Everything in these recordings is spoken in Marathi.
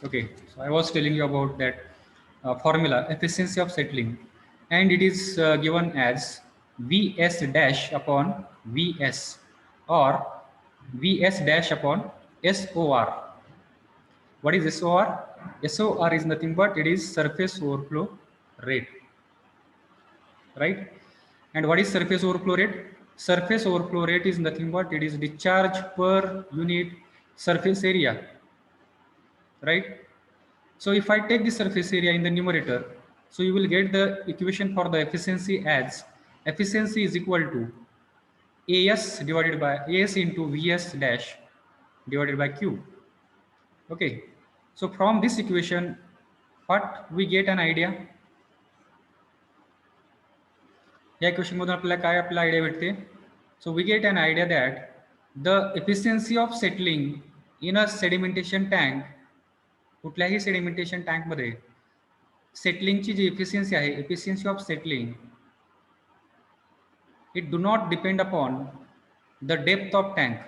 Okay, so I was telling you about that formula, efficiency of settling, and it is given as Vs dash upon Vs or Vs dash upon SOR. What is SOR? SOR is nothing but it is surface overflow rate, right? And what is surface overflow rate? Surface overflow rate is nothing but it is discharge per unit surface area, right? So if I take the surface area in the numerator, so you will get the equation for the efficiency as efficiency is equal to AS divided by AS into VS dash divided by Q. Okay. So from this equation, what we get an idea? या इक्वेशन मधून आपल्याला काय आपला आयडिया भेटते? So we get an idea that the efficiency of settling in a sedimentation tank, कुठल्याही sedimentation tank मध्ये सेटलिंगची जी एफिशियन्सी आहे, efficiency of settling, it do not depend upon the depth of tank.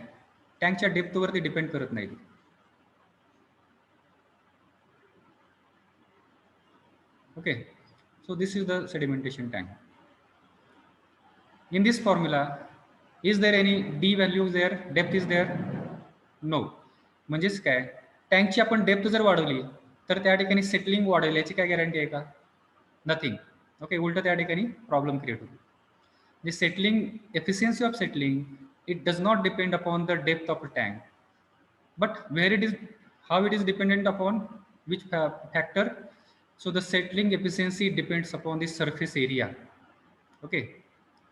टँकच्या डेप्थवरती डिपेंड करत नाही. Okay, so this is the sedimentation tank. In this formula is there any D value there, depth is there? No. म्हणजेच काय, टँकची आपण डेप्थ जर वाढवली तर त्या ठिकाणी सेटलिंग वाढेल याची काय गॅरंटी आहे का? नथिंग. ओके, उलट त्या ठिकाणी प्रॉब्लेम क्रिएट होतो. The settling efficiency of settling, it does not depend upon the depth of a tank, but where it is, how it is dependent upon which factor? So the settling efficiency depends upon the surface area. Okay,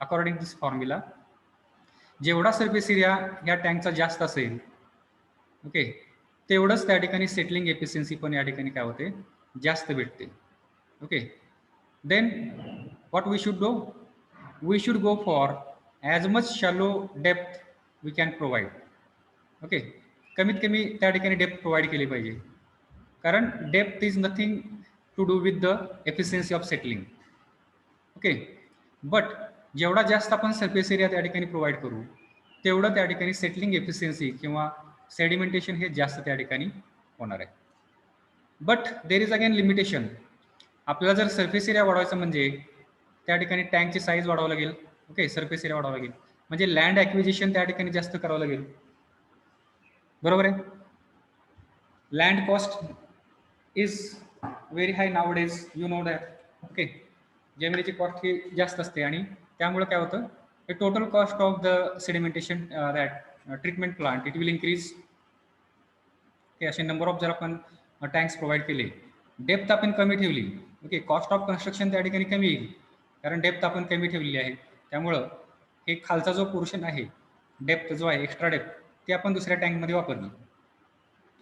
according to this formula, जेवढा सर्फेस एरिया या टँकचा जास्त असेल, ओके, तेवढंच त्या ठिकाणी सेटलिंग एफिशियन्सी पण या ठिकाणी काय होते, जास्त भेटते. Okay, then what we should do? We should go for as much shallow depth we can provide. Okay, कमीत कमी त्या ठिकाणी डेप्थ प्रोव्हाइड केली पाहिजे, कारण depth is nothing to do with the efficiency of settling. Okay, but जेवढा जास्त आपण सरफेस एरिया त्या ठिकाणी प्रोव्हाइड करू तेवढं त्या ठिकाणी सेटलिंग एफिशियन्सी किंवा सेडिमेंटेशन हे जास्त त्या ठिकाणी होणार आहे. But there is again limitation. आपल्याला जर सरफेस एरिया वाढवायचा म्हणजे त्या ठिकाणी टँकची साईज वाढवावं लागेल. ओके, सरफेस एरिया वाढवावं लागेल, म्हणजे लँड ॲक्विजिशन त्या ठिकाणी जास्त करावं लागेल. बरोबर आहे. Land cost is very high now days, you know that. Okay, जमिनीची कॉस्ट ही जास्त असते आणि त्यामुळे काय होतं, the total cost of the sedimentation that treatment plant it will increase. Okay, असे नंबर ऑफ जर आपण टँक्स प्रोव्हाइड केले, डेप्थ आपण कमी ठेवली, ओके, कॉस्ट ऑफ कन्स्ट्रक्शन त्या ठिकाणी कमी येईल, कारण डेप्थ आपण कमी ठेवलेली आहे. त्यामुळं हे खालचा जो पोर्शन आहे, डेप्थ जो आहे, एक्स्ट्रा डेप्थ, ते आपण दुसऱ्या टँकमध्ये वापरली.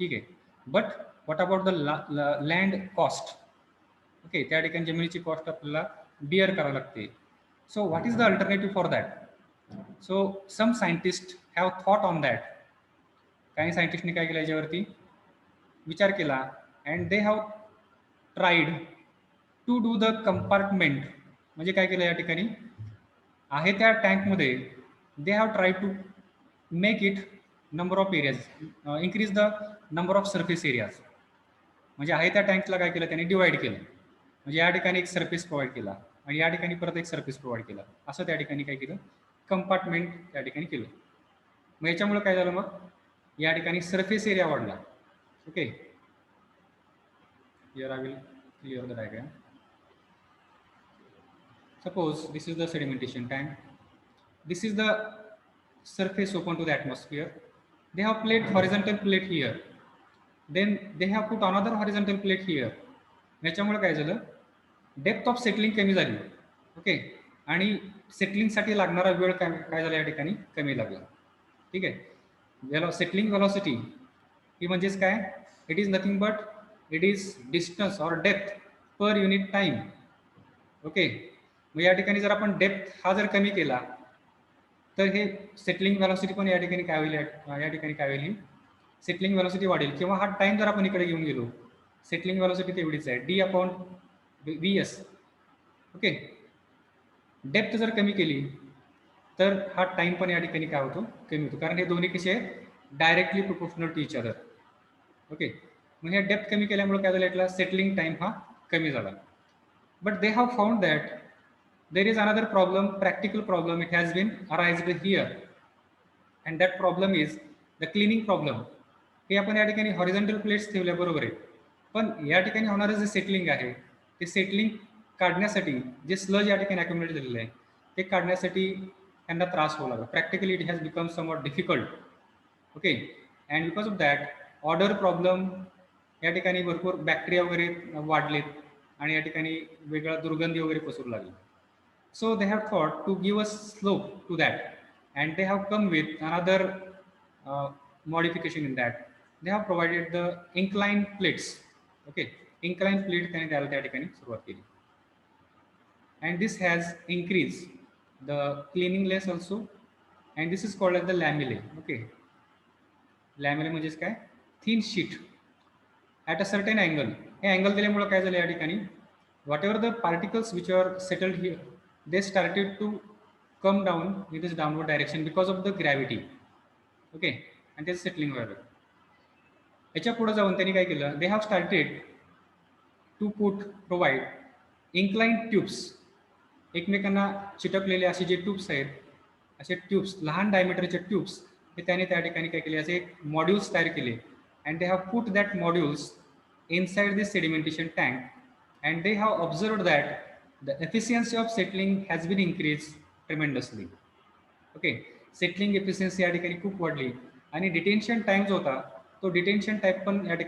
ठीक आहे. But what about the land cost? Okay, त्या ठिकाणी जमिनीची कॉस्ट आपल्याला बिअर करावी लागते. So what is the alternative for that? So some scientist have thought on that. काही सायंटिस्टने काय केलं, याच्यावरती विचार केला, and they have tried to do the compartment. म्हणजे काय केलं या ठिकाणी आहे त्या टँकमध्ये, they have try to make it number of areas, increase the number of surface areas. म्हणजे आहे त्या टँकला काय केलं त्यांनी, डिवाइड केलं. म्हणजे या ठिकाणी एक सर्फेस प्रोव्हाइड केला आणि या ठिकाणी परत एक सर्फेस प्रोव्हाइड केला, असं त्या ठिकाणी काय केलं, कंपार्टमेंट त्या ठिकाणी केलं. मग याच्यामुळे काय झालं, मग या ठिकाणी सर्फेस एरिया वाढला. Okay, here I will clear the diagram. Suppose this is the sedimentation tank. This is the surface open to the atmosphere. They have placed horizontal plate here. Then they have put another horizontal plate here. याच्यामुळे काय झालं, डेप्थ ऑफ सेटलिंग कमी झाली. ओके, आणि सेटलिंगसाठी लागणारा वेळ काय झाला या ठिकाणी कमी लागला. ठीक आहे. सेटलिंग व्हेलॉसिटी ही म्हणजेच काय, it is nothing but it is distance or depth per unit time. Okay, मग या ठिकाणी जर आपण डेप्थ हा जर कमी केला तर हे सेटलिंग व्हेलॉसिटी पण या ठिकाणी काय होईल, या ठिकाणी काय होईल, सेटलिंग व्हेलॉसिटी वाढेल. किंवा हा टाइम जर आपण इकडे घेऊन गेलो, सेटलिंग व्हेलॉसिटी तेवढीच आहे, D upon V S. Okay, depth जर कमी केली तर हा टाइम पण या ठिकाणी काय होतो, कमी होतो, कारण हे दोन्ही कसे आहेत, directly proportional to each other. Okay, मग ह्या डेप्थ कमी केल्यामुळे काय झालं, यातला सेटलिंग टाइम हा कमी झाला. But they have found that there is another problem, practical problem it has been arised here, and that problem is the cleaning problem. हे आपण या ठिकाणी हॉरिझॉन्टल प्लेट्स ठेवल्या बरोबर आहे, पण या ठिकाणी होणारं जे सेटलिंग आहे ते सेटलिंग काढण्यासाठी जे स्लज या ठिकाणी अक्युमुलेट झालेलं आहे ते काढण्यासाठी त्यांना त्रास होऊ लागला. Practically it has become somewhat difficult. Okay, and because of that order problem, या ठिकाणी भरपूर बॅक्टेरिया वगैरे वाढलेत आणि या ठिकाणी वेगळा दुर्गंधी वगैरे पसरू लागली. So they have thought to give a slope to that, and they have come with another modification in that. They have provided the inclined plates. Okay, inclined plate त्याने त्याला त्या ठिकाणी सुरुवात केली, and this has increased the cleanliness also, and this is called as the lamellae. Okay, lamellae म्हणजेच काय, thin sheet at a certain angle. हे अँगल दिल्यामुळे काय झालं या ठिकाणी, whatever the particles which are settled here, they started to come down in this downward direction because of the gravity. Okay, and त्याचं सेटलिंग व्हायला. याच्या पुढे जाऊन त्यांनी काय केलं, they have started to provide inclined tubes. एकमेकांना चिटकलेले असे जे ट्यूब्स आहेत, असे ट्यूब्स, लहान डायमीटरचे ट्यूब्स, हे त्याने त्या ठिकाणी काय केले, असे मॉड्यूल्स तयार केले, and they have put that modules inside this sedimentation tank, and they have observed that the efficiency of settling has been increased tremendously. Okay, settling efficiency या ठिकाणी खूप वाढली आणि डिटेन्शन टाइम जो होता तो डिटेन्शन टाइम पण या ठिकाणी